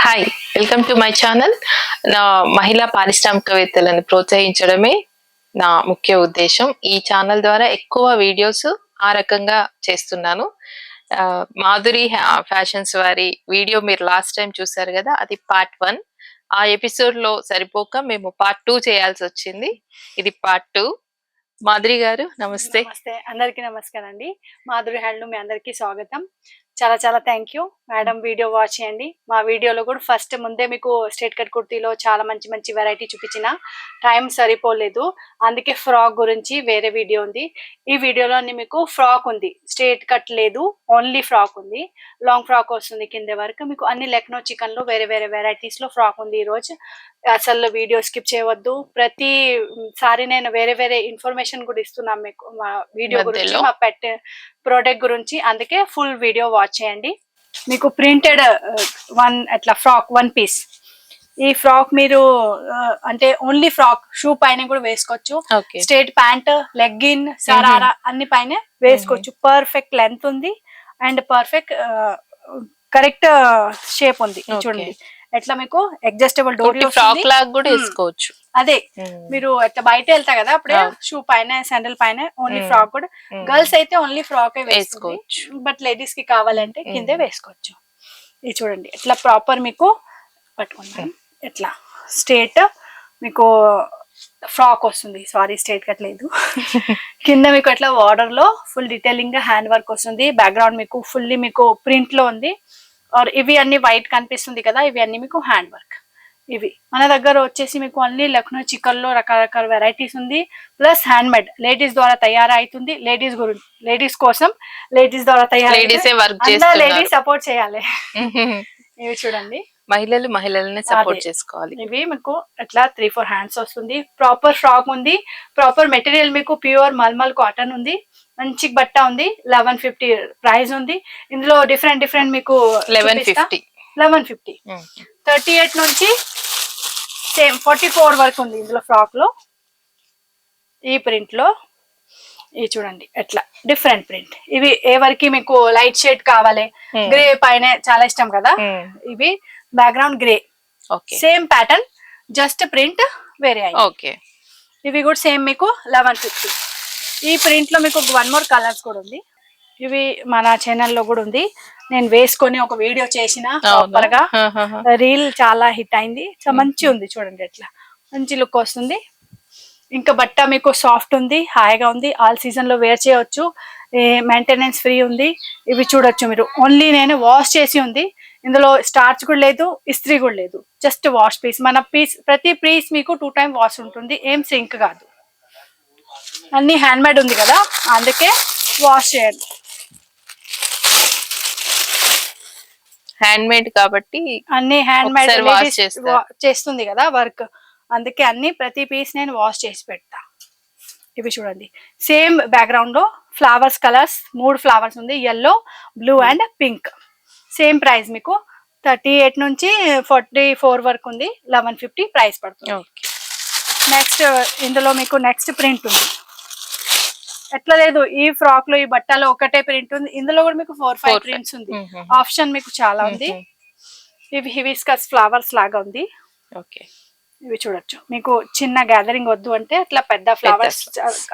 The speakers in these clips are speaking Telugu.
Hi, welcome to my channel. నా మహిళా పారిశ్రామికవేత్తలను ప్రోత్సహించడమే నా ముఖ్య ఉద్దేశం. ఈ ఛానల్ ద్వారా ఎక్కువ వీడియోస్ ఆ రకంగా చేస్తున్నాను. మాధురి ఫ్యాషన్స్ వారి వీడియో మీరు లాస్ట్ టైం చూసారు కదా, అది పార్ట్ 1. ఆ ఎపిసోడ్ లో సరిపోక మేము పార్ట్ 2 చేయాల్సి వచ్చింది. ఇది పార్ట్ 2. మాధురి గారు నమస్తే. నమస్తే, అందరికీ నమస్కారం అండి. మాధురి హ్యాండ్లూమ్ మీ అందరికీ స్వాగతం. చాలా చాలా thank you madam. Video watch చేయండి. మా వీడియోలో కూడా ఫస్ట్ ముందే మీకు స్ట్రేట్ కట్ కుర్తీలో చాలా మంచి మంచి వెరైటీ చూపించిన, టైం సరిపోలేదు, అందుకే ఫ్రాక్ గురించి వేరే వీడియో ఉంది. ఈ వీడియోలో మీకు ఫ్రాక్ ఉంది, స్ట్రేట్ కట్ లేదు, ఓన్లీ ఫ్రాక్ ఉంది. లాంగ్ ఫ్రాక్ వస్తుంది కింద వరకు. మీకు అన్ని లెక్నో చికెన్ లో వేరే వేరే వెరైటీస్ లో ఫ్రాక్ ఉంది. ఈ రోజు అసలు వీడియో స్కిప్ చేయవద్దు. ప్రతిసారి నేను వేరే వేరే ఇన్ఫర్మేషన్ కూడా ఇస్తున్నాను మీకు మా వీడియో గురించి, మా పెట్ ప్రోడక్ట్ గురించి. అందుకే ఫుల్ వీడియో వాచ్ చేయండి. మీకు ప్రింటెడ్ అట్లా ఫ్రాక్ 1 పీస్. ఈ ఫ్రాక్ మీరు అంటే ఓన్లీ ఫ్రాక్ షూ పైన కూడా వేసుకోవచ్చు. స్ట్రేట్ ప్యాంట్, లెగ్గిన్, సరారా అన్ని పైన వేసుకోవచ్చు. పర్ఫెక్ట్ లెంత్ ఉంది అండ్ పర్ఫెక్ట్ కరెక్ట్ షేప్ ఉంది. చూడండి ఎట్లా మీకు అడ్జస్టబుల్ డోర్ ఫ్రాక్ లాగా కూడా వేసుకోవచ్చు. అదే మీరు ఎట్లా బయట వెళ్తా కదా అప్పుడే షూ పైన, శాండల్ పైన ఓన్లీ ఫ్రాక్ కూడా. గర్ల్స్ అయితే ఓన్లీ ఫ్రాక్ వేసుకోవచ్చు, బట్ లేడీస్ కి కావాలంటే కిందే వేసుకోవచ్చు. ఇది చూడండి ఎట్లా ప్రాపర్ మీకు పట్టుకుంటాం. ఎట్లా స్ట్రేట్ మీకు ఫ్రాక్ వస్తుంది. సారీ, స్ట్రేట్ కట్ లేదు. కింద మీకు ఎట్లా బార్డర్ లో ఫుల్ డీటెయిలింగ్ గా హ్యాండ్ వర్క్ వస్తుంది. బ్యాక్గ్రౌండ్ మీకు ఫుల్లీ మీకు ప్రింట్ లో ఉంది. ఇవి అన్ని వైట్ కనిపిస్తుంది కదా, ఇవి అన్ని మీకు హ్యాండ్ వర్క్. ఇవి మన దగ్గర వచ్చేసి మీకు అన్ని లక్నో చికెన్ లో రకరకాల వెరైటీస్ ఉంది. ప్లస్ హ్యాండ్ మేడ్ లేడీస్ ద్వారా తయారైతుంది. లేడీస్ కోసం లేడీస్ ద్వారా లేడీస్ సపోర్ట్ చేయాలి. ఇవి చూడండి, మహిళల్ని సపోర్ట్ చేసుకోవాలి. ఇవి మీకు ఎట్లా 3-4 హ్యాండ్స్ వస్తుంది. ప్రాపర్ ఫ్రాక్ ఉంది. ప్రాపర్ మెటీరియల్ మీకు ప్యూర్ మల్మల్ కాటన్ ఉంది. మంచి బట్ట ఉంది. 1150 ప్రైస్ ఉంది. ఇందులో డిఫరెంట్ మీకు 1150 38 నుంచి సేమ్ 44 వరకు ఉంది ఇందులో ఫ్రాక్ లో. ఈ ప్రింట్ లో ఇవి చూడండి ఎట్లా డిఫరెంట్ ప్రింట్. ఇవి ఎవరికి మీకు లైట్ షేడ్ కావాలి, గ్రే పైన చాలా ఇష్టం కదా, ఇవి background grey, same pattern, just print వేరే అయ్యి. ఇవి కూడా సేమ్ మీకు 1150. ఈ ప్రింట్ లో మీకు 1 more కలర్స్ కూడా ఉంది. ఇవి మన ఛానల్లో కూడా ఉంది. నేను వేసుకొని ఒక వీడియో చేసిన, ప్రాపర్ గా రీల్ చాలా హిట్ అయింది. మంచి ఉంది చూడండి, ఎట్లా మంచి లుక్ వస్తుంది. ఇంకా బట్ట మీకు సాఫ్ట్ ఉంది, హాయిగా ఉంది. ఆల్ సీజన్ లో వేర్ చేయవచ్చు, మెయింటెనెన్స్ ఫ్రీ ఉంది. ఇవి చూడొచ్చు మీరు, ఓన్లీ నేను వాష్ చేసి ఉంది. ఇందులో స్టార్చ్ కూడా లేదు, ఇస్త్రీ కూడా లేదు, జస్ట్ వాష్ పీస్. మన పీస్ ప్రతి పీస్ మీకు 2 times వాష్ ఉంటుంది, ఏం సింక్ కాదు. అన్ని హ్యాండ్ మేడ్ ఉంది కదా, అందుకే వాష్ చేయండి. హ్యాండ్ మేడ్ కాబట్టి అన్ని హ్యాండ్ మేడ్ చేస్తుంది కదా వర్క్, అందుకే అన్ని ప్రతి పీస్ నేను వాష్ చేసి పెడతా. ఇవి చూడండి, సేమ్ బ్యాక్గ్రౌండ్ లో ఫ్లవర్స్ కలర్స్ 3 ఫ్లవర్స్ ఉంది, yellow, blue and pink. Same price మీకు 38 నుంచి 44 వరకు ఉంది. 1150 ప్రైస్ పడుతుంది. నెక్స్ట్ ఇందులో మీకు నెక్స్ట్ ప్రింట్ ఉంది. ఎట్లా లేదు, ఈ ఫ్రాక్ లో ఈ బట్టలో ఒకటే ప్రింట్ ఉంది. ఇందులో కూడా మీకు 4-5 ప్రింట్స్ ఉంది. ఆప్షన్ మీకు చాలా ఉంది. ఇవి హిబిస్కస్ ఫ్లవర్స్ లాగా ఉంది. ఇవి చూడొచ్చు. మీకు చిన్న గ్యాదరింగ్ వద్దు అంటే అట్లా పెద్ద ఫ్లవర్స్,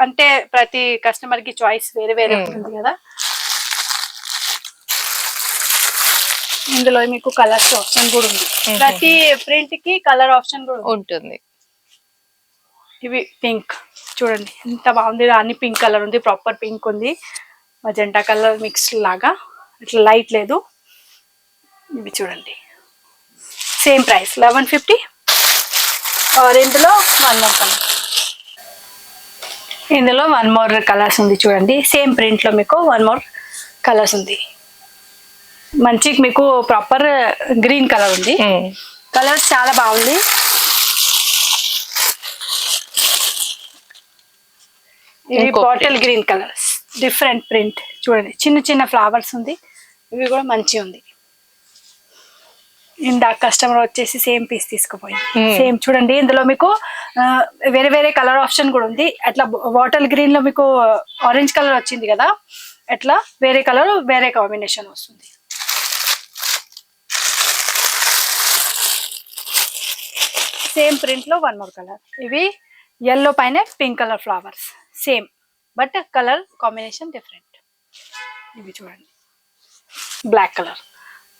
అంటే ప్రతి కస్టమర్ కి చాయిస్ వేరే వేరే ఉంటుంది కదా. ఇందులో మీకు కలర్స్ ఆప్షన్ కూడా ఉంది. ప్రతి ప్రింట్ కి కలర్ ఆప్షన్ కూడా ఉంటుంది. ఇవి పింక్ చూడండి ఎంత బాగుంది. అన్ని పింక్ కలర్ ఉంది, ప్రాపర్ పింక్ ఉంది, మజెంటా కలర్ మిక్స్ లాగా, ఇట్లా లైట్ లేదు. ఇవి చూడండి సేమ్ ప్రైస్ 1150. ఇందులో 1 more కలర్, ఇందులో 1 more కలర్స్ ఉంది చూడండి. సేమ్ ప్రింట్ లో మీకు 1 more కలర్స్ ఉంది. మంచి మీకు ప్రాపర్ గ్రీన్ కలర్ ఉంది. కలర్స్ చాలా బాగుంది. ఇవి bottle green colours, different print చూడండి, చిన్న ఫ్లవర్స్ ఉంది. ఇవి కూడా మంచి ఉంది. ఇందాక కస్టమర్ వచ్చేసి సేమ్ పీస్ తీసుకుపోయింది. సేమ్ చూడండి, ఇందులో మీకు వేరే వేరే కలర్ ఆప్షన్ కూడా ఉంది. అట్లా బాటిల్ గ్రీన్ లో మీకు ఆరెంజ్ కలర్ వచ్చింది కదా, అట్లా వేరే కలర్ వేరే కాంబినేషన్ వస్తుంది. సేమ్ ప్రింట్ లో వన్ మోర్ కలర్. ఇవి ఎల్లో పైన pink colour flowers, same but colour combination different. ఇవి చూడండి బ్లాక్ కలర్.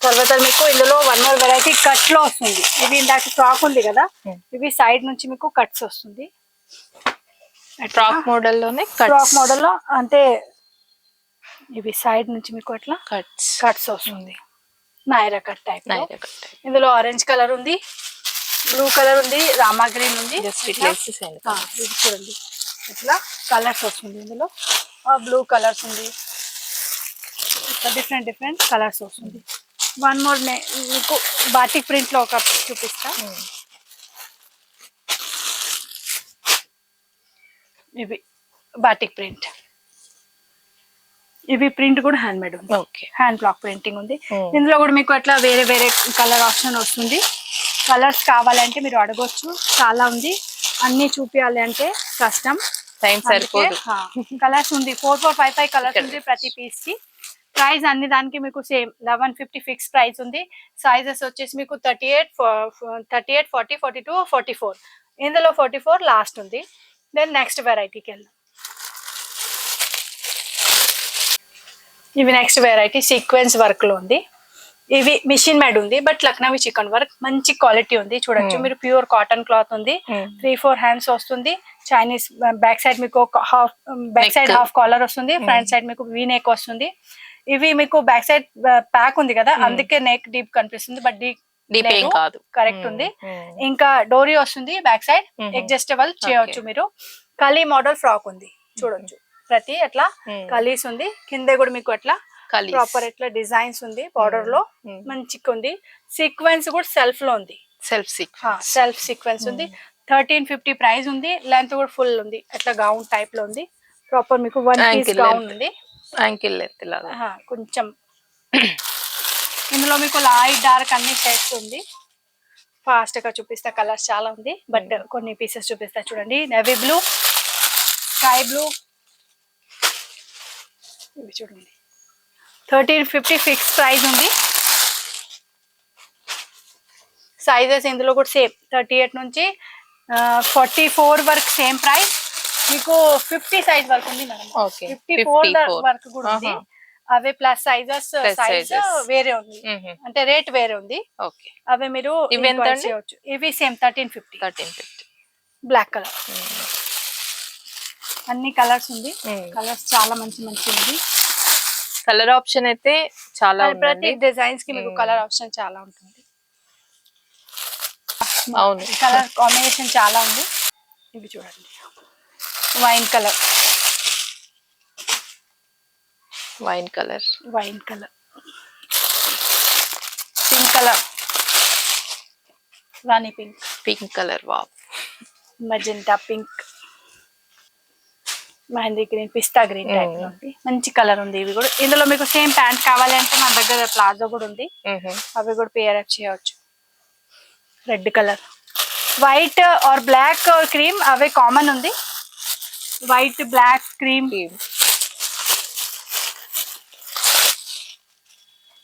తర్వాత మీకు ఇందులో వన్ మోర్ వెరైటీ కట్ లో వస్తుంది. ఇవి ఇందాక ఫ్రాక్ ఉంది కదా, ఇవి సైడ్ నుంచి మీకు కట్స్ వస్తుంది. ఫ్రాక్ మోడల్లోనే ఫ్రాక్ మోడల్లో అంటే ఇవి సైడ్ నుంచి మీకు అట్లా కట్స్ వస్తుంది. Naira cut type. ఇందులో ఆరెంజ్ కలర్ ఉంది, బ్లూ కలర్ ఉంది, రామా గ్రీన్ ఉంది. ఇది చూడండి ఇట్లా కలర్స్ వస్తుంది. ఇందులో బ్లూ కలర్స్ ఉంది, డిఫరెంట్ డిఫరెంట్ కలర్స్ వస్తుంది. వన్ మోర్ మీకు బాటిక్ ప్రింట్ లో ఒక చూపిస్తా. ఇవి బాటిక్ ప్రింట్. ఇవి ప్రింట్ కూడా హ్యాండ్ మేడ్ ఉంది. హ్యాండ్ బ్లాక్ ప్రింటింగ్ ఉంది. ఇందులో కూడా మీకు అట్లా వేరే వేరే కలర్ ఆప్షన్ వస్తుంది. కలర్స్ కావాలంటే మీరు అడగొచ్చు, చాలా ఉంది. అన్ని చూపించాలి అంటే కష్టం, టైం సరిపోదు. కలర్స్ ఉంది 4, 4, 5, 5 కలర్స్ ఉంది ప్రతి పీస్ కి. ప్రైస్ అన్ని దానికి మీకు సేమ్ 1150 ఫిక్స్ ప్రైస్ ఉంది. సైజెస్ వచ్చేసి మీకు 38, 40, 42, 44. ఇందులో 44 లాస్ట్ ఉంది. దెన్ నెక్స్ట్ వెరైటీకి వెళ్దాం. ఇవి నెక్స్ట్ వెరైటీ సీక్వెన్స్ వర్క్ లో ఉంది. ఇవి మిషన్ మేడ్ ఉంది బట్ లక్నవీ చికెన్ వర్క్, మంచి క్వాలిటీ ఉంది. చూడొచ్చు మీరు, ప్యూర్ కాటన్ క్లాత్ ఉంది. 3-4 హ్యాండ్స్ వస్తుంది. చైనీస్ బ్యాక్ సైడ్ మీకు హాఫ్ కాలర్ వస్తుంది. ఫ్రంట్ సైడ్ మీకు వీ నెక్ వస్తుంది. ఇవి మీకు బ్యాక్ సైడ్ ప్యాక్ ఉంది కదా, అందుకే నెక్ డీప్ కనిపిస్తుంది బట్ డీప్ కాదు, కరెక్ట్ ఉంది. ఇంకా డోరీ వస్తుంది బ్యాక్ సైడ్, అడ్జస్టబుల్ చేయవచ్చు మీరు. కలీ మోడల్ ఫ్రాక్ ఉంది చూడొచ్చు, ప్రతి అట్లా కలీస్ ఉంది. కింద కూడా మీకు అట్లా ప్రాపర్ ఎట్లా డిజైన్స్ ఉంది. బార్డర్ లో మంచిగా ఉంది. సీక్వెన్స్ కూడా సెల్ఫ్ లో ఉంది, సెల్ఫ్ సీక్వెన్స్ ఉంది. 1350 ప్రైస్ ఉంది. లెంత్ కూడా ఫుల్ ఉంది, అట్లా గౌన్ టైప్ లో ఉంది. ప్రాపర్ మీకు 1 పీస్ గౌన్ ఉంది, యాంకిల్ లెంత్ లాగా కొంచెం. ఇందులో మీకు లైట్ డార్క్ అన్ని షేడ్స్ ఉంది. ఫాస్ట్ గా చూపిస్తా, కలర్స్ చాలా ఉంది బట్ కొన్ని పీసెస్ చూపిస్తా. చూడండి నేవీ బ్లూ, స్కై బ్లూ. ఇవి చూడండి 1350 ఫిక్స్ ప్రైస్ ఉంది. సైజెస్ ఇందులో కూడా సేమ్ 38 నుంచి 44 వరకు సేమ్ ప్రైస్. మీకు 50 సైజ్ వరకు ఉంది మేడం, 54 వరకు కూడా ఉంది. అవే ప్లస్ సైజెస్, సైజ్ వేరే ఉంది అంటే రేట్ వేరే ఉంది. అవే మీరు చేయవచ్చు. ఇవి సేమ్ 1350 బ్లాక్ కలర్. అన్ని కలర్స్ ఉంది, కలర్స్ చాలా మంచి మంచి ఉంది. కలర్ ఆప్షన్ అయితే చాలా, ప్రతి డిజైన్స్ కి మీకు కలర్ ఆప్షన్ చాలా ఉంటుంది. అవును, కలర్ కాంబినేషన్ చాలా ఉంది. ఇవి చూడండి wine colour, wine colour, pink colour, rani pink, pink colour, wow, magenta pink, mehndi green, pista green type లో ఉంది. మంచి కలర్ ఉంది. ఇవి కూడా ఇందులో మీకు సేమ్ ప్యాంట్ కావాలంటే మన దగ్గర ప్లాజో కూడా ఉంది, అవి కూడా పేర్ అప్ చేయవచ్చు. Red colour, white or black or cream అవే కామన్ ఉంది. White, black, cream.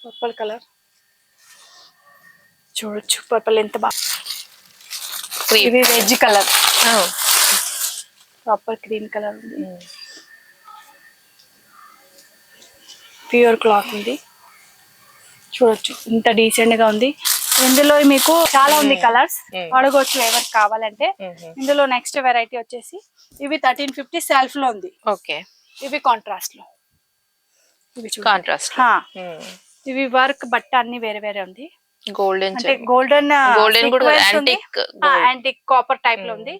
Purple colour చూడొచ్చు, పర్పుల్ ఎంత బాగా. ఇది beige colour, proper cream colour ఉంది. ప్యూర్ క్లాత్ ఉంది. చూడొచ్చు ఇంత డీసెంట్ గా ఉంది. ఇందులో మీకు చాలా ఉంది కలర్స్, అడగొచ్చు ఎవరికి కావాలంటే. ఇందులో నెక్స్ట్ వెరైటీ వచ్చేసి ఇవి 1350 సెల్ఫ్ లో ఉంది. ఇవి కాంట్రాస్ట్ లో, ఇవి వర్క్ బట్ట అన్ని వేరే వేరే ఉంది. గోల్డెన్ అంటే గోల్డెన్ యాంటిక్ కాపర్ టైప్ లో ఉంది.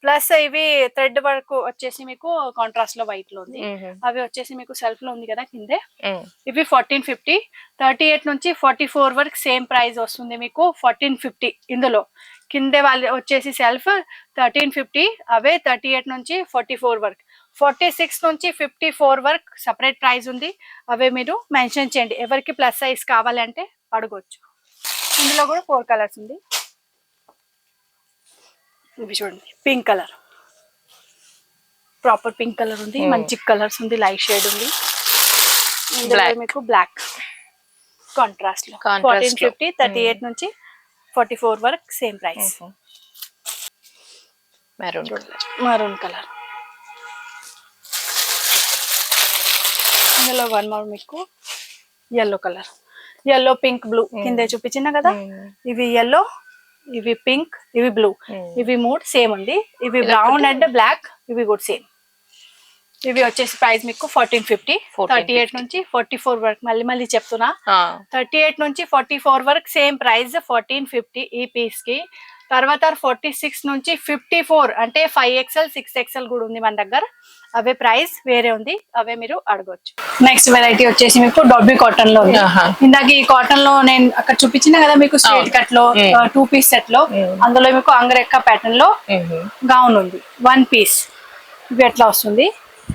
ప్లస్ ఇవి థ్రెడ్ వర్క్ వచ్చేసి మీకు కాంట్రాస్ట్ లో వైట్ లో ఉంది. అవి వచ్చేసి మీకు సెల్ఫ్ లో ఉంది కదా కిందే. ఇవి 1450. 38 నుంచి 44 వరకు సేమ్ ప్రైస్ వస్తుంది మీకు 1450. ఇందులో కిందే వాళ్ళు వచ్చేసి సెల్ఫ్ 1350, అవే 38 నుంచి 44 వరకు. 46 నుంచి 54 వరకు సపరేట్ ప్రైస్ ఉంది. అవే మీరు మెన్షన్ చేయండి, ఎవరికి ప్లస్ సైజ్ కావాలంటే అడగొచ్చు. ఇందులో కూడా 4 కలర్స్ ఉంది. ఇవి చూడండి pink colour, proper pink colour ఉంది. మంచి కలర్స్ ఉంది, లైట్ షేడ్ ఉంది. మీకు బ్లాక్ కాంట్రాస్ట్ లో 1450. 38 నుంచి 44 వరకు same price. Maroon maroon colour. ఇందులో వన్ మోర్ మీకు yellow colour, yellow pink blue కింద చూపించిన కదా. ఇవి ఎల్లో, ఇవి పింక్, ఇవి బ్లూ, ఇవి మూడు సేమ్ ఉంది. ఇవి బ్రౌన్ అండ్ బ్లాక్, ఇవి కూడా సేమ్. ఇవి వచ్చేసి ప్రైస్ మీకు 1450. 38 నుంచి 44 వరకు, మళ్ళీ చెప్తున్నా, 38 నుంచి 44 వరకు సేమ్ ప్రైస్ 1450 ఈ పీస్ కి. తర్వాత 46 నుంచి 54 అంటే 5XL 6XL కూడా ఉంది మన దగ్గర. అవే ప్రైస్ వేరే ఉంది, అవే మీరు అడగొచ్చు. నెక్స్ట్ వెరైటీ వచ్చేసి మీకు డాబీ కాటన్ లో ఉంది. ఇందాక ఈ కాటన్ లో నేను అక్కడ చూపించిన కదా మీకు స్ట్రైట్ కట్ లో 2 పీస్ సెట్ లో, అందులో మీకు అంగరెక్క ప్యాటర్న్ లో గౌన్ ఉంది 1 పీస్. ఇవి ఎట్లా వస్తుంది,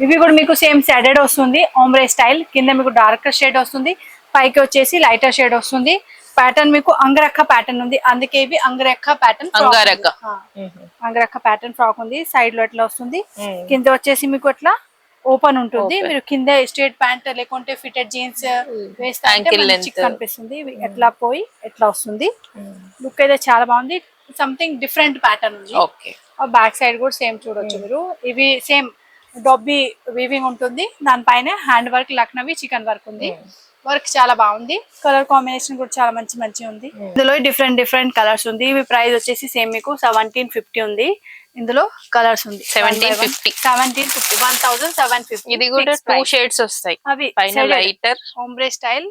ఇవి కూడా మీకు సేమ్ షేడెడ్ వస్తుంది, ఆమ్రే స్టైల్. కింద మీకు డార్కర్ షేడ్ వస్తుంది, పైకి వచ్చేసి లైటర్ షేడ్ వస్తుంది. ప్యాటర్న్ మీకు అంగరక్క ప్యాటర్న్ ఉంది, అందుకే ఇవి angrakha pattern. Angrakha pattern frock ఉంది. సైడ్ లో ఎట్లా వస్తుంది, కింద వచ్చేసి మీకు ఎట్లా ఓపెన్ ఉంటుంది. మీరు కింద స్ట్రేట్ ప్యాంట్ లేకుంటే ఫిటెడ్ జీన్స్ వేస్తే కనిపిస్తుంది. ఎట్లా పోయి ఎట్లా వస్తుంది, లుక్ అయితే చాలా బాగుంది. సంథింగ్ డిఫరెంట్ ప్యాటర్న్ ఉంది. బ్యాక్ సైడ్ కూడా సేమ్ చూడొచ్చు మీరు. ఇవి సేమ్ డబ్బీ వీవింగ్ ఉంటుంది, దానిపైన hand work Lucknowi chicken work ఉంది. వర్క్ చాలా బాగుంది, కలర్ కాంబినేషన్ కూడా చాలా మంచి ఉంది. ఇందులో డిఫరెంట్ కలర్స్ ఉంది. ఇవి ప్రైస్ వచ్చేసి సేమ్ మీకు 1750 ఉంది. ఇందులో కలర్స్ ఉంది 1750 1750. ఇది కూడా 2 షేడ్స్ వస్తాయి. అవి లైటర్ ఓమ్బ్రే స్టైల్.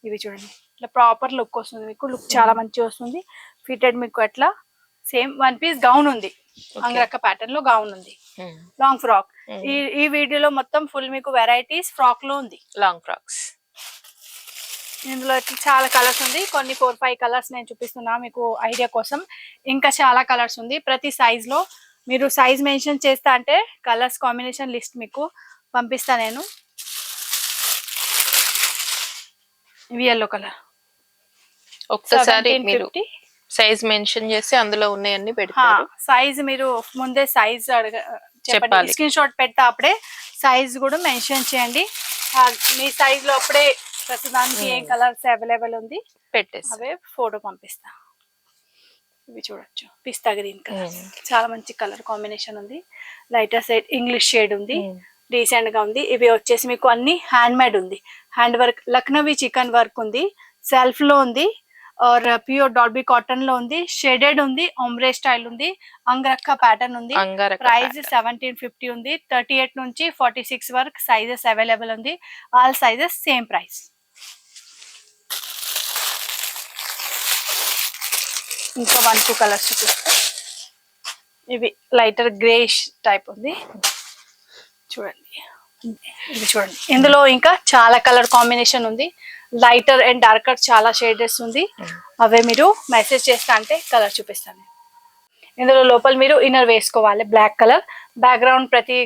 ఇవి చూడండి ఇట్లా ప్రాపర్ లుక్ వస్తుంది మీకు, లుక్ చాలా మంచిగా వస్తుంది. ఫిటెడ్ మీకు అట్లా సేమ్ 1 పీస్ గౌన్ ఉంది, అంగరక్క ప్యాటర్న్ లో గౌన్ ఉంది, లాంగ్ ఫ్రాక్. ఈ వీడియోలో మొత్తం ఫుల్ మీకు వెరైటీస్ ఫ్రాక్ లో ఉంది, లాంగ్ ఫ్రాక్స్. ఇందులో చాలా కలర్స్ ఉంది. కొన్ని 4-5 కలర్స్ నేను చూపిస్తున్నా మీకు ఐడియా కోసం. ఇంకా చాలా కలర్స్ ఉంది. ప్రతి సైజ్ లో మీరు సైజ్ మెన్షన్ చేస్తా అంటే కలర్స్ కాంబినేషన్ లిస్ట్ మీకు పంపిస్తా నేను. ఇవి ఎల్లో కలర్. ఒక్కసారి మీరు సైజ్ మెన్షన్ చేసి అందులో ఉన్నాయన్ని పెడతారు. సైజ్ మీరు ముందే సైజ్ చెప్పండి, స్క్రీన్ షాట్ పెడతా, అప్పుడే సైజ్ కూడా మెన్షన్ చేయండి. మీ సైజ్ లో అప్పుడే ప్రస్తుతానికి ఏ కలర్స్ అవైలబుల్ ఉంది పెట్టేసి అవే ఫోటో పంపిస్తా. ఇవి చూడొచ్చు, పిస్తా గ్రీన్ కలర్, చాలా మంచి కలర్ కాంబినేషన్ ఉంది. లైటర్ సైడ్ ఇంగ్లీష్ షేడ్ ఉంది, డీసెంట్ గా ఉంది. ఇవి వచ్చేసి మీకు అన్ని హ్యాండ్ మేడ్ ఉంది, hand work Lucknowi chicken work ఉంది, సెల్ఫ్ లో ఉంది, और ప్యూర్ డాల్బీ కాటన్ లో ఉంది, షేడెడ్ ఉంది, ఓమ్రే స్టైల్ ఉంది, అంగరక్క ప్యాటర్న్ ఉంది. ప్రైస్ 1750 ఉంది. 38 నుంచి 46 వరకు సైజెస్ అవైలబుల్ ఉంది. All sizes same price. ఇంకా 1-2 కలర్స్ చూపిస్తా. ఇవి లైటర్ గ్రేష్ టైప్ ఉంది, చూడండి. ఇది చూడండి, ఇందులో ఇంకా చాలా కలర్ కాంబినేషన్ ఉంది. లైటర్ అండ్ డార్కర్ చాలా షేడెస్ ఉంది. అవే మీరు మెసేజ్ చేస్తా అంటే కలర్ చూపిస్తాను. ఇందులో లోపల మీరు ఇన్నర్ వేసుకోవాలి బ్లాక్ కలర్. బ్యాక్గ్రౌండ్ ప్రతి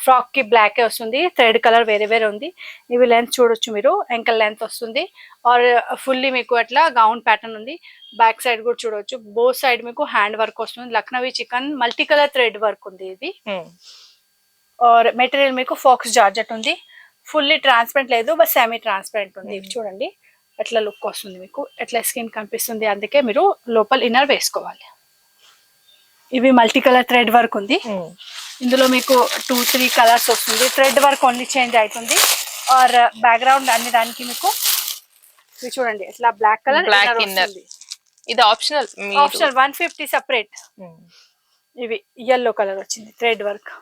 ఫ్రాక్ కి బ్లాక్ వస్తుంది, థ్రెడ్ కలర్ వేరే ఉంది. ఇవి లెంత్ చూడొచ్చు మీరు, ఎంకల్ లెంత్ వస్తుంది. ఆర్ ఫుల్లీ మీకు అట్లా గౌన్ ప్యాటర్న్ ఉంది. బ్యాక్ సైడ్ కూడా చూడొచ్చు, బోత్ సైడ్ మీకు హ్యాండ్ వర్క్ వస్తుంది. Lucknowi chikan multi colour thread work ఉంది ఇది. और మెటీరియల్ మీకు ఫాక్స్ జార్జెట్ ఉంది. ఫుల్లీ ట్రాన్స్పరెంట్ లేదు, బట్ సెమీ ట్రాన్స్పరెంట్ ఉంది. ఇవి చూడండి ఎట్లా లుక్ వస్తుంది మీకు, ఎట్లా స్కిన్ కనిపిస్తుంది. అందుకే మీరు లోపల ఇన్నర్ వేసుకోవాలి. ఇవి మల్టీ కలర్ థ్రెడ్ వర్క్ ఉంది. ఇందులో మీకు 2-3 కలర్స్ వస్తుంది. థ్రెడ్ వర్క్ ఓన్లీ చేంజ్ అవుతుంది. ఆర్ బ్యాక్గ్రౌండ్ అన్ని దానికి మీకు ఇవి చూడండి ఎట్లా బ్లాక్ కలర్ ఇన్నర్. ఇది ఆప్షనల్ 150 సెపరేట్. ఇవి yellow కలర్ వచ్చింది థ్రెడ్ వర్క్.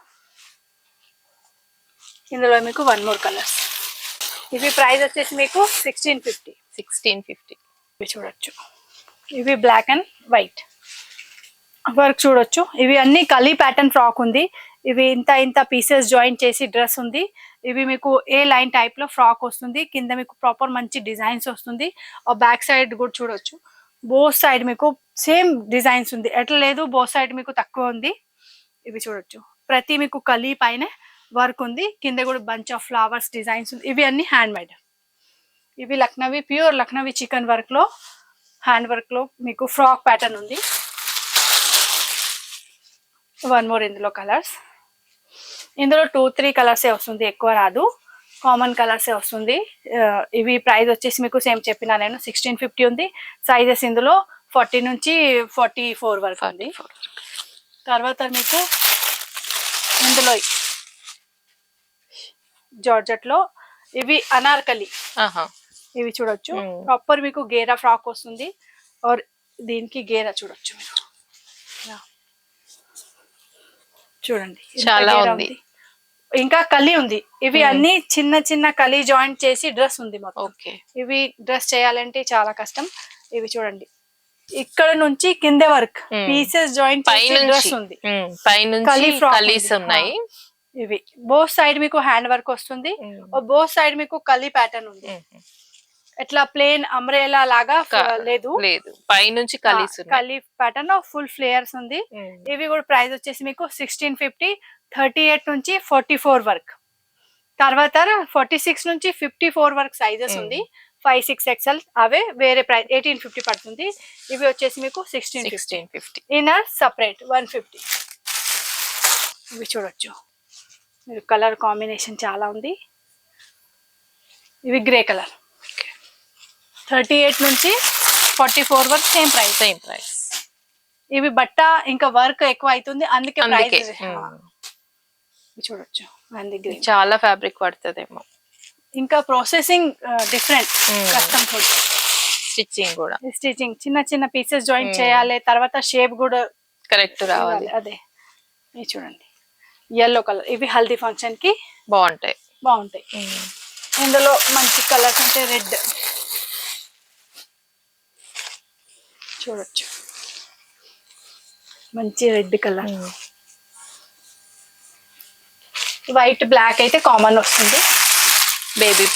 ఇందులో మీకు 1 more కలర్స్. ఇవి ప్రైస్ వచ్చేసి మీకు 1650. ఇవి చూడొచ్చు, ఇవి బ్లాక్ అండ్ వైట్ వర్క్ చూడొచ్చు. ఇవి అన్ని కలీ ప్యాటర్న్ ఫ్రాక్ ఉంది. ఇవి ఇంత పీసెస్ జాయిన్ చేసి డ్రెస్ ఉంది. ఇవి మీకు ఏ లైన్ టైప్ లో ఫ్రాక్ వస్తుంది. కింద మీకు ప్రాపర్ మంచి డిజైన్స్ వస్తుంది. బ్యాక్ సైడ్ కూడా చూడొచ్చు, బోత్ సైడ్ మీకు సేమ్ డిజైన్స్ ఉంది. ఎట్లా లేదు, బోత్ సైడ్ మీకు తక్కువ ఉంది. ఇవి చూడొచ్చు, ప్రతి మీకు కలీ పైన వర్క్ ఉంది. కింద కూడా బంచ్ ఆఫ్ ఫ్లవర్స్ డిజైన్స్ ఉంది. ఇవి అన్ని హ్యాండ్ మేడ్. ఇవి Lucknowi pure Lucknowi chicken work లో హ్యాండ్ వర్క్ లో మీకు ఫ్రాక్ ప్యాటర్న్ ఉంది. 1 more ఇందులో కలర్స్. ఇందులో 2-3 కలర్స్ వస్తుంది, ఎక్కువ రాదు, కామన్ కలర్స్ వస్తుంది. ఇవి ప్రైస్ వచ్చేసి మీకు సేమ్ చెప్పినా నేను 1650 ఉంది. సైజెస్ ఇందులో 40 నుంచి 44 వరకు ఉంది. తర్వాత మీకు ఇందులో జార్జెట్ లో ఇవి అనార్కలి, ఆహా ఇవి చూడొచ్చు. ప్రాపర్ మీకు గేరా ఫ్రాక్ వస్తుంది. ఆర్ దీనికి గేరా చూడొచ్చు మీరు. చూడండి ఎంత చాలా గేరా ఉంది. ఇంకా కలి ఉంది. ఇవి అన్ని చిన్న చిన్న కలి జాయింట్ చేసి డ్రెస్ ఉంది మొత్తం. ఓకే ఇవి డ్రెస్ చేయాలంటే చాలా కష్టం. ఇవి చూడండి ఇక్కడ నుంచి కింద వర్క్ పీసెస్ జాయింట్ చేసి డ్రెస్ ఉంది. పైనుంచి కలీస్ ఉన్నాయి. ఇవి బోత్ సైడ్ మీకు హ్యాండ్ వర్క్ వస్తుంది. బోత్ సైడ్ మీకు కలి ప్యాటర్న్ ఉంది. ఎట్లా ప్లేన్ అంబ్రెలా లాగా లేదు, పైనుంచి కలి ప్యాటర్న్ ఫుల్ ఫ్లేయర్స్ ఉంది. ఇవి కూడా ప్రైస్ వచ్చేసి మీకు 1650, 38 నుంచి 44 వరకు. తర్వాత 46 నుంచి 54 వరకు సైజెస్ ఉంది. 5, 6 XL అవే వేరే ప్రైస్ 1850 పడుతుంది. ఇవి వచ్చేసి మీకు 1650. Inner separate 150. ఇవి చూడొచ్చు మీరు, కలర్ కాంబినేషన్ చాలా ఉంది. ఇవి గ్రే కలర్. 38 నుంచి 44 వరకు సేమ్ ప్రైస్. ఇవి బట్ట ఇంకా వర్క్ ఎక్కువ అవుతుంది, అందుకే ప్రైస్ చూడొచ్చు. చాలా ఫ్యాబ్రిక్ పడుతుందేమో. ఇంకా ప్రాసెసింగ్ డిఫరెంట్, కస్టమ్ స్టిచింగ్ చిన్న చిన్న పీసెస్ జాయిన్ చేయాలి. తర్వాత షేప్ కూడా కరెక్ట్ రావాలి. అదే ఇది చూడండి yellow కలర్. ఇవి హల్దీ ఫంక్షన్ కి బాగుంటాయి. ఇందులో మంచి కలర్స్ అంటే రెడ్ చూడొచ్చు, మంచి రెడ్ కలర్. వైట్ బ్లాక్ అయితే కామన్ వస్తుంది. బేబీ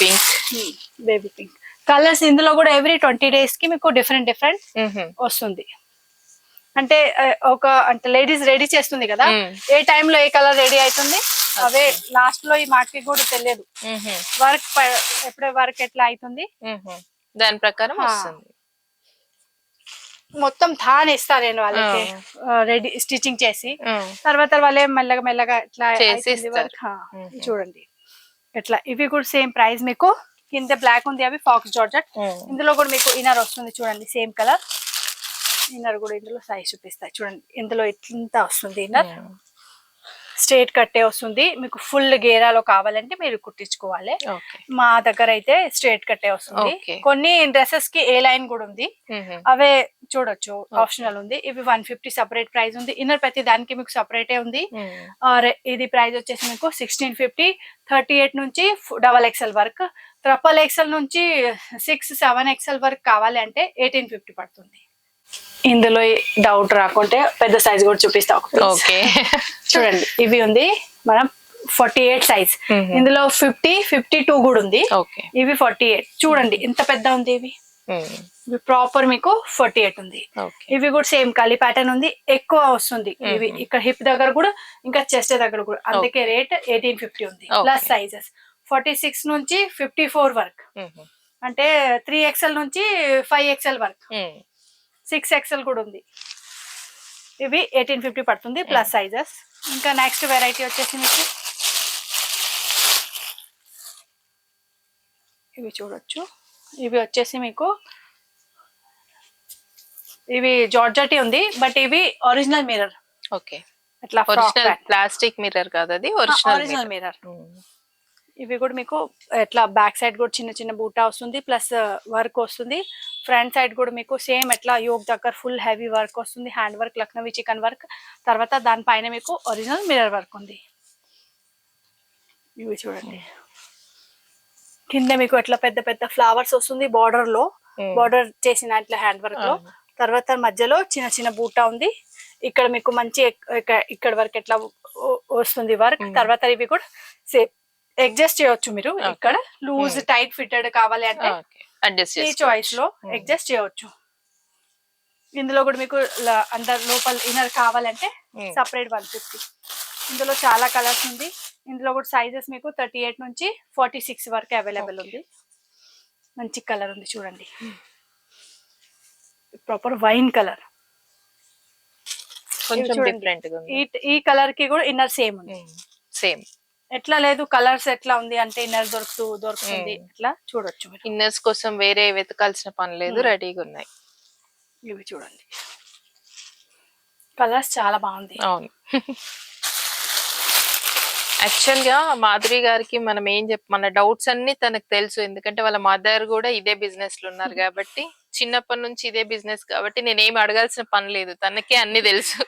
పింక్ కలర్స్ ఇందులో కూడా ఎవ్రీ 20 days కి మీకు డిఫరెంట్ వస్తుంది. అంటే అంటే లేడీస్ రెడీ చేస్తుంది కదా, ఏ టైమ్ లో ఏ కలర్ రెడీ అవుతుంది అవే లాస్ట్ లో ఈ మార్కెట్ కూడా తెలియదు. వర్క్ ఎప్పుడే వర్క్ ఎట్లా అవుతుంది దాని ప్రకారం వస్తుంది. మొత్తం థాన్ ఇస్తా నేను వాళ్ళకి రెడీ స్టిచ్చింగ్ చేసి, తర్వాత వాళ్ళే మెల్లగా ఇట్లా చూడండి ఎట్లా. ఇవి కూడా సేమ్ ప్రైస్ మీకు. కింద బ్లాక్ ఉంది, అవి ఫాక్స్ జార్జెట్. ఇందులో కూడా మీకు ఇన్నర్ వస్తుంది చూడండి, సేమ్ కలర్. ఇన్నర్ కూడా ఇందులో సైజ్ చూపిస్తాయి చూడండి. ఇందులో ఇట్లంతా వస్తుంది ఇన్నర్, స్ట్రేట్ కట్టే వస్తుంది. మీకు ఫుల్ గేరాలో కావాలంటే మీరు కుట్టించుకోవాలి. మా దగ్గర అయితే స్ట్రేట్ కట్టే వస్తుంది. కొన్ని డ్రెస్సెస్ కి ఏ లైన్ కూడా ఉంది, అవే చూడొచ్చు, ఆప్షనల్ ఉంది. ఇవి 150 సపరేట్ ప్రైస్ ఉంది. ఇన్నర్ ప్రతి దానికి మీకు సపరేటే ఉంది. ఇది ప్రైస్ వచ్చేసి మీకు 1650. 38 నుంచి XXL వరకు, XXL నుంచి 6, 7 XL వరకు కావాలి అంటే 1850 పడుతుంది. ఇందులో డౌట్ రాకుంటే పెద్ద సైజ్ కూడా చూపిస్తా. ఓకే చూడండి ఇవి ఉంది మనం 48 సైజ్. ఇందులో 50, 52 కూడా ఉంది. ఇవి 48 చూడండి ఎంత పెద్ద ఉంది. ఇవి ప్రాపర్ మీకు 48 ఉంది. ఇవి కూడా సేమ్ కలి ప్యాటర్న్ ఉంది, ఎక్కువ వస్తుంది. ఇవి ఇక్కడ హిప్ దగ్గర కూడా, ఇంకా చెస్ట్ దగ్గర కూడా, అందుకే రేట్ 1850 ఉంది. ప్లస్ సైజెస్ 46 నుంచి 54 వరకు, అంటే 3 XL నుంచి 5 XL వరకు, 6 XL కూడా ఉంది. ఇవి 1850 పడుతుంది ప్లస్ సైజెస్. ఇంకా నెక్స్ట్ వెరైటీ వచ్చేసి మీకు ఇవి చూడొచ్చు. ఇవి వచ్చేసి మీకు ఇవి జార్జెట్ ఉంది, బట్ ఇవి ఒరిజినల్ మిర్రర్. ఓకే, అట్లా ప్లాస్టిక్ మిర్రర్ కాదు, అది ఒరిజినల్ మిర్రర్. ఇవి కూడా మీకు ఎట్లా బ్యాక్ సైడ్ కూడా చిన్న చిన్న బూటా వస్తుంది, ప్లస్ వర్క్ వస్తుంది. ఫ్రంట్ సైడ్ కూడా మీకు సేమ్ ఎట్లా యోగ్ దగ్గర ఫుల్ హెవీ వర్క్ వస్తుంది, hand work, Lucknowi chicken work. తర్వాత దానిపైన మీకు ఒరిజినల్ మిర్రర్ వర్క్ ఉంది. ఇవి చూడండి కింద మీకు ఎట్లా పెద్ద పెద్ద ఫ్లవర్స్ వస్తుంది, బార్డర్ లో బార్డర్ చేసిన ఇట్లా హ్యాండ్ వర్క్ లో. తర్వాత మధ్యలో చిన్న చిన్న బూటా ఉంది. ఇక్కడ మీకు మంచి ఇక్కడ వరకు ఎట్లా వస్తుంది వర్క్. తర్వాత ఇవి కూడా సేమ్ అడ్జస్ట్ చేయొచ్చు మీరు. ఇక్కడ లూజ్ టైట్ ఫిట్టెడ్ కావాలి అంటే ఈ చాయిస్ లో అడ్జస్ట్ చేయవచ్చు. ఇందులో కూడా మీకు అందరు లోపల ఇన్నర్ కావాలంటే సపరేట్ 150. ఇందులో చాలా కలర్స్ ఉంది. ఇందులో కూడా సైజెస్ మీకు 38 నుంచి 46 వరకు అవైలబుల్ ఉంది. మంచి కలర్ ఉంది చూడండి, ప్రాపర్ వైన్ కలర్. ఈ కలర్ కి కూడా ఇన్నర్ సేమ్ ఉంది. సేమ్ ఎట్లా లేదు కలర్స్ ఎట్లా ఉంది అంటే ఇన్నర్ దొరుకుతుంది ఇట్లా చూడొచ్చు. ఇన్నర్స్ కోసం వేరే వెతకాల్సిన పని లేదు, రెడీగా ఉన్నాయి. ఇవి చూడండి కలర్స్ చాలా బాగుంది. అవును. యాక్చువల్‌గా మాధురి గారికి మనం మన డౌట్స్ అన్నీ తనకు తెలుసు. ఎందుకంటే వాళ్ళ మదర్ గూడా ఇదే బిజినెస్‌లో ఉన్నారు గాబట్టి, చిన్నప్పటి నుంచి ఇదే బిజినెస్ కాబట్టి నేనేమి అడగాల్సిన పని లేదు. తనకే అన్నీ తెలుసు.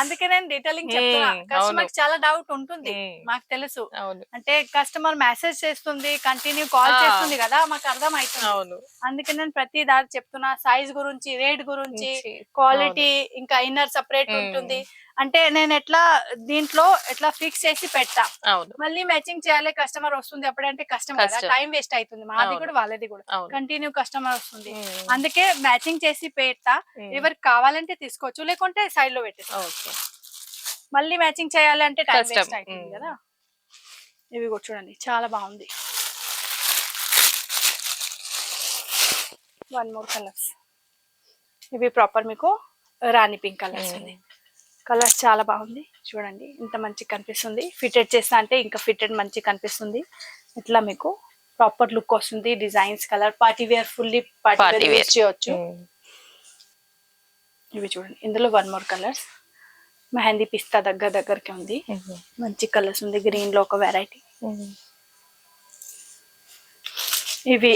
అందుకే నేను డీటెయిలింగ్ చెప్తున్నా. అవును. కస్టమర్‌కి చాలా డౌట్ ఉంటుంది. హ్మ్. మాకు తెలుసు. అవును. అంటే కస్టమర్ మెసేజ్ చేస్తుంది, కంటిన్యూ కాల్ ఆ! చేస్తుంది గదా! మాకు అర్థమైతుంది. అవును. అందుకే నేను ప్రతి దారి చెప్తున్నా. సైజ్ గురించి, రేట్ గురించి, నుంచి అవును. క్వాలిటీ ఇంకా ఇన్నర్ సెపరేట్ హ్మ్. ఉంటుంది. అంటే నేను దీంట్లో ఎట్లా ఫిక్స్ చేసి పెడతా. అవును. మళ్ళీ మ్యాచింగ్ చేయాలి కస్టమర్ వస్తుంది అప్పుడంటే కష్టం గదా! కష్టం. టైం వేస్ట్ అయితుంది. మాది అవును. కూడా వాళ్ళది కూడా. అవును. కంటిన్యూ కస్టమర్ వస్తుంది. హ్మ్. అందుకే మ్యాచింగ్ చేసి పెడతా. హ్మ్. ఎవరికి కావాలంటే తీసుకోవచ్చు. లేకుంటే సైడ్‌లో పెట్టేస్తా. ఓకే. మళ్ళీ మ్యాచింగ్ చేయాలి అంటే టైం కష్టం. వేస్ట్ అవుతుంది కదా. ఇవి కూడా చూడండి చాలా బాగుంది. One more colours. ఇవి ప్రాపర్ మీకు రాణి పింక్ కలర్స్ ఉంది. కలర్స్ చాలా బాగుంది చూడండి. ఇంత మంచిగా కనిపిస్తుంది. ఫిటెడ్ చేస్తా అంటే ఇంకా ఫిటెడ్ మంచిగా కనిపిస్తుంది. ఇట్లా మీకు ప్రాపర్ లుక్ వస్తుంది. Designs colour party wear fully party wear use చేయొచ్చు. ఇవి చూడండి ఇందులో వన్ మోర్ కలర్స్. మెహందీ పిస్తా దగ్గరకి ఉంది. మంచి కలర్స్ ఉంది. గ్రీన్ లో ఒక వెరైటీ. ఇవి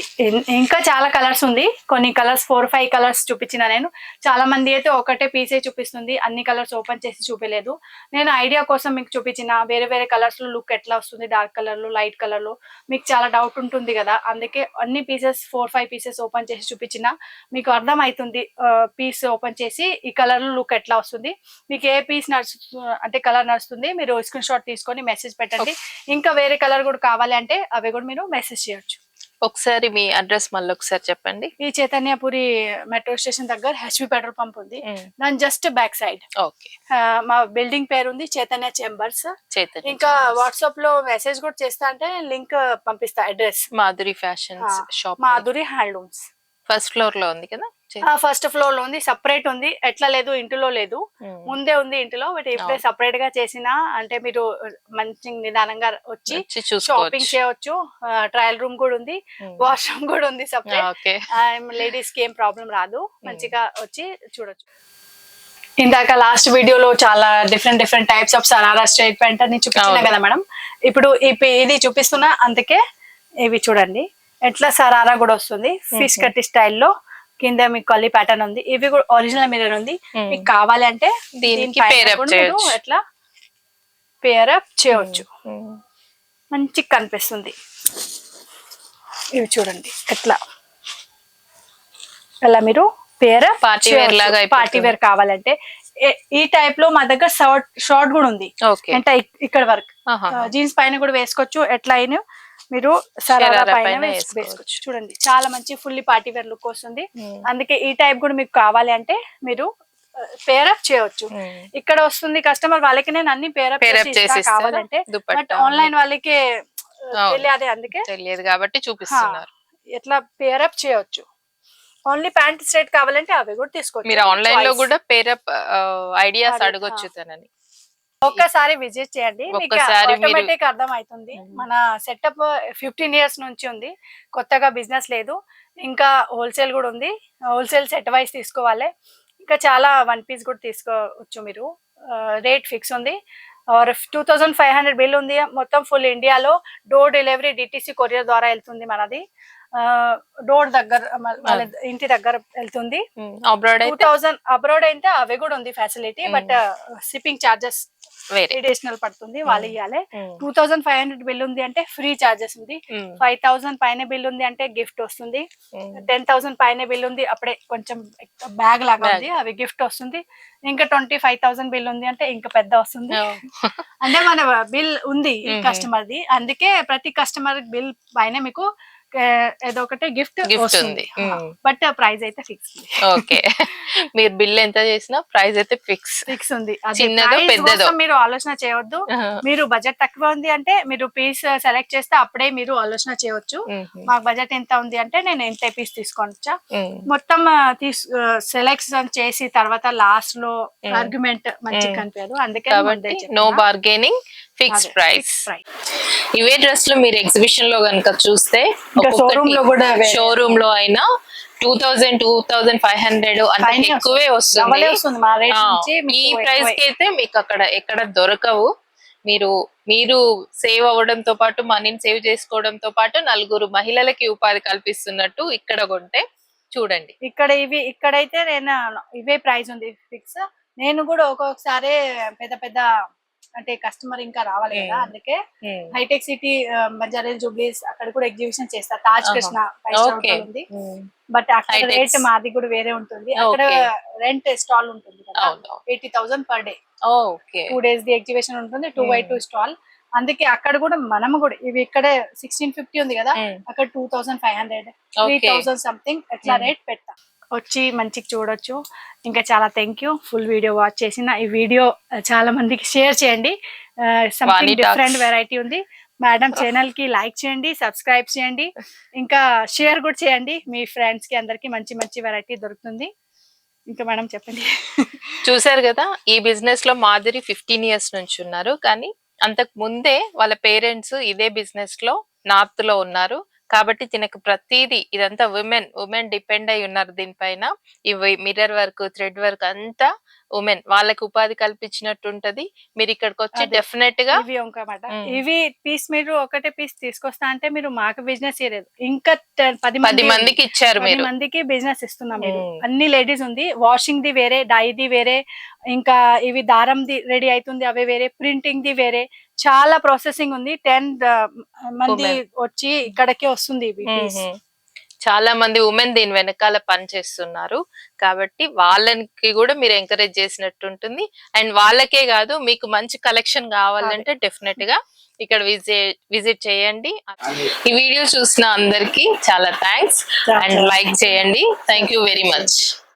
ఇంకా చాలా కలర్స్ ఉంది. కొన్ని కలర్స్ 4-5 కలర్స్ చూపించిన నేను. చాలా మంది అయితే ఒకటే పీసే చూపిస్తుంది, అన్ని కలర్స్ ఓపెన్ చేసి చూపించలేదు. నేను ఐడియా కోసం మీకు చూపించిన వేరే వేరే కలర్స్ లో లుక్ ఎట్లా వస్తుంది, డార్క్ కలర్ లో లైట్ కలర్ లో మీకు చాలా డౌట్ ఉంటుంది కదా. అందుకే అన్ని పీసెస్ 4-5 పీసెస్ ఓపెన్ చేసి చూపించిన. మీకు అర్థం అవుతుంది పీస్ ఓపెన్ చేసి ఈ కలర్ లో లుక్ ఎట్లా వస్తుంది. మీకు ఏ పీస్ అంటే కలర్ నడుస్తుంది మీరు స్క్రీన్ షాట్ తీసుకొని మెసేజ్ పెట్టండి. ఇంకా వేరే కలర్ కూడా కావాలి అంటే అవి కూడా మీరు మెసేజ్ చేయొచ్చు. ఒకసారి మీ అడ్రస్ మళ్ళీ ఒకసారి చెప్పండి. ఈ చైతన్యపురి మెట్రో స్టేషన్ దగ్గర హెచ్పి పెట్రోల్ పంప్ ఉంది. దాని జస్ట్ బ్యాక్ సైడ్. ఓకే. మా బిల్డింగ్ పేరు ఉంది చైతన్య చేంబర్స్. చైతన్య ఇంకా వాట్సాప్ లో మెసేజ్ కూడా చేస్తా అంటే లింక్ పంపిస్తా. Address Madhuri fashions shop, Madhuri handlooms. First floor లో ఉంది కదా. ఫస్ట్ ఫ్లోర్ లో ఉంది. సపరేట్ ఉంది. ఎట్లా లేదు ఇంటిలో లేదు, ముందే ఉంది ఇంటిలో. బట్ ఇప్పుడే సపరేట్ గా చేసిన అంటే మీరు మంచి నిదానంగా వచ్చి షాపింగ్ చేయవచ్చు. ట్రయల్ రూమ్ కూడా ఉంది, వాష్రూమ్ కూడా ఉంది సపరేట్. లేడీస్ కి ఏం ప్రాబ్లం రాదు. మంచిగా వచ్చి చూడొచ్చు. ఇందాక లాస్ట్ వీడియోలో చాలా different types of sharara straight pant అని చూపించిన కదా మేడం. ఇప్పుడు ఇది చూపిస్తున్నా. అందుకే ఇవి చూడండి ఎట్లా సరారా కూడా వస్తుంది. ఫిష్ కట్టి స్టైల్లో కింద మీకు కల్లి ప్యాటర్న్ ఉంది. ఇవి కూడా ఒరిజినల్ మిర్రర్ ఉంది. మీకు కావాలి అంటే దీనికి ఎట్లా పేర్ అప్ చేయవచ్చు. మంచిగా కనిపిస్తుంది. ఇవి చూడండి ఎట్లా అలా మీరు పేర్ అప్ పార్టీ వేర్ కావాలంటే ఈ టైప్ లో మా దగ్గర షార్ట్ కూడా ఉంది. అంటే ఇక్కడ వరకు జీన్స్ పైన కూడా వేసుకోవచ్చు. ఎట్లా అయినా మీరు సరారా పైన వేసుకోవచ్చు. చూడండి చాలా మంచి ఫుల్లీ పార్టీ వేర్ లుక్ వస్తుంది. అందుకే ఈ టైప్ కూడా మీకు కావాలి అంటే మీరు పేర్ అప్ చేయవచ్చు. ఇక్కడ వస్తుంది కస్టమర్ వాళ్ళకి నేను అన్ని పేర్ అప్ చేసి కావాలంటే. బట్ ఆన్లైన్ వాళ్ళకి తెలియదు, అందుకే తెలియదు కాబట్టి చూపిస్తున్నారు. ఎట్లా పేర్ అప్ చేయవచ్చు. ఓన్లీ ప్యాంట్ స్ట్రైట్ కావాలంటే అవి కూడా తీసుకోవచ్చు. మీరు ఆన్లైన్ లో కూడా పేర్ అప్ ఐడియాస్ అడగొచ్చు తనని. ఒక్కసారి విజిట్ చేయండి, మీకు ఆటోమేటిక్ అర్థం అవుతుంది. మన సెటప్ 15 years నుంచి ఉంది. కొత్తగా బిజినెస్ లేదు. ఇంకా హోల్సేల్ కూడా ఉంది. హోల్సేల్ సెట్ వైస్ తీసుకోవాలి. ఇంకా చాలా 1 piece కూడా తీసుకోవచ్చు. మీరు రేట్ ఫిక్స్ ఉంది. 2500 బిల్ ఉంది. మొత్తం ఫుల్ ఇండియాలో డోర్ డెలివరీ డిటిసి కొరియర్ ద్వారా వెళ్తుంది మనది. డోర్ దగ్గర వాళ్ళ ఇంటి దగ్గర వెళ్తుంది. 2000 అబ్రాడ్ అయితే అవి కూడా ఉంది facility. But shipping charges additional పడుతుంది, వాళ్ళు ఇవ్వాలి. 2500 బిల్ ఉంది అంటే ఫ్రీ చార్జెస్ ఉంది. 5000 పైన బిల్ ఉంది అంటే గిఫ్ట్ వస్తుంది. 10,000 పైన బిల్ ఉంది అప్పుడే కొంచెం బ్యాగ్ లాగా ఉంది, అవి గిఫ్ట్ వస్తుంది. ఇంకా 25,000 బిల్ ఉంది అంటే ఇంకా పెద్ద వస్తుంది. అంటే మన బిల్ ఉంది కస్టమర్ ది. అందుకే ప్రతి కస్టమర్ బిల్ పైన మీకు ఏదో ఒకటి గిఫ్ట్ వస్తుంది. బట్ ప్రైస్ అయితే ఫిక్స్. ఓకే. మీరు బిల్ ఎంత చేసినా ప్రైస్ అయితే ఫిక్స్ ఉంది. మీరు ఆలోచన చేయవద్దు. మీరు బడ్జెట్ తక్కువ ఉంది అంటే మీరు పీస్ సెలెక్ట్ చేస్తే అప్పుడే మీరు ఆలోచన చేయవచ్చు. మాకు బడ్జెట్ ఎంత ఉంది అంటే నేను ఎంత పీస్ తీసుకోవచ్చా. మొత్తం సెలెక్షన్ చేసి తర్వాత లాస్ట్ లో ఆర్గ్యుమెంట్ మంచిగా కనిపించదు. అందుకే నో బార్గెనింగ్, ఫిక్స్ ప్రైస్. ఇవే డ్రెస్లు మీరు ఎగ్జిబిషన్ లో గనుక చూస్తే ఇంకా షోరూమ్ లో కూడా షోరూమ్ లో అయినా 2000 2500 అంత పైనే ఎక్కువే డబలే వస్తుంది. వస్తుంది మా రేట్ నుంచి ఈ మీకు ప్రైస్ ఎక్కువే. కి అయితే మీకు అక్కడ ఎక్కడ దొరకవు. మీరు సేవ్ అవ్వడంతో పాటు మనీని సేవ్ చేసుకోవడంతో పాటు నలుగురు మహిళలకి ఉపాధి కల్పిస్తున్నట్టు ఇక్కడ కొంటే చూడండి. ఇక్కడైతే నేను ఇవే ప్రైస్ ఉంది ఫిక్స్. నేను కూడా ఒక్కొక్కసారి పెద్ద పెద్ద అంటే కస్టమర్ ఇంకా రావాలి కదా, అందుకే హైటెక్ సిటీ, బంజారా జూబ్లీస్ అక్కడ కూడా ఎగ్జిబిషన్ చేస్తా. తాజ్ కృష్ణ 5 స్టార్ హోటల్ ఉంది, బట్ అక్కడ రేట్ మాది కూడా వేరే ఉంటుంది. అక్కడ రెంట్ స్టాల్ ఉంటుంది కదా, 80,000 per day. 2 days the exhibition ఉంటుంది, 2x2 స్టాల్. అందుకే అక్కడ కూడా మనము కూడా ఇవి ఇక్కడ 1650 ఉంది కదా, అక్కడ 2500 3000 సంథింగ్ ఎట్లా రేట్ పెడతా. వచ్చి మంచిగా చూడొచ్చు. ఇంకా చాలా thank you full video watch చేసిన. ఈ వీడియో చాలా మందికి షేర్ చేయండి. సంథింగ్ డిఫరెంట్ వెరైటీ ఉంది. మేడం ఛానల్ కి లైక్ చేయండి, సబ్స్క్రైబ్ చేయండి, ఇంకా షేర్ కూడా చేయండి మీ ఫ్రెండ్స్ కి. అందరికి మంచి మంచి వెరైటీ దొరుకుతుంది. ఇంకా మేడం చెప్పండి. చూసారు కదా, ఈ బిజినెస్ లో మాధురి 15 years నుంచి ఉన్నారు. కానీ అంతకు ముందే వాళ్ళ పేరెంట్స్ ఇదే బిజినెస్ లో నార్త్ లో ఉన్నారు. కాబట్టి తినకు ప్రతిదీ ఇదంతా ఉమెన్ డిపెండ్ అయి ఉన్నారు దీనిపైన. ఇవి మిర్రర్ వర్క్, థ్రెడ్ వర్క్ అంతా ఉమెన్ వాళ్ళకి ఉపాధి కల్పించినట్టు ఉంటది. మీరు ఇక్కడికి వచ్చి డెఫినెట్ గా ఇవి పీస్ మీరు ఒకటే పీస్ తీసుకొస్తా అంటే మీరు మాకు బిజినెస్ చేయలేదు, ఇంకా 10 మందికి ఇచ్చారు. 10 మందికి బిజినెస్ ఇస్తున్నాం. మీరు అన్ని లేడీస్ ఉంది. వాషింగ్ ది వేరే, డై ది వేరే, ఇంకా ఇవి దారం ది రెడీ అవుతుంది అవి వేరే, ప్రింటింగ్ ది వేరే, చాలా ప్రాసెసింగ్ ఉంది. 10 మంది వచ్చి ఇక్కడికే వస్తుంది ఇవి పీస్. చాలా మంది ఉమెన్ దీని వెనకాల పని చేస్తున్నారు. కాబట్టి వాళ్ళకి కూడా మీరు ఎంకరేజ్ చేసినట్టు ఉంటుంది. అండ్ వాళ్ళకే కాదు, మీకు మంచి కలెక్షన్ కావాలంటే డెఫినెట్ గా ఇక్కడ విజిట్ చేయండి. ఈ వీడియో చూసిన అందరికి చాలా థ్యాంక్స్ అండ్ లైక్ చేయండి. Thank you very much.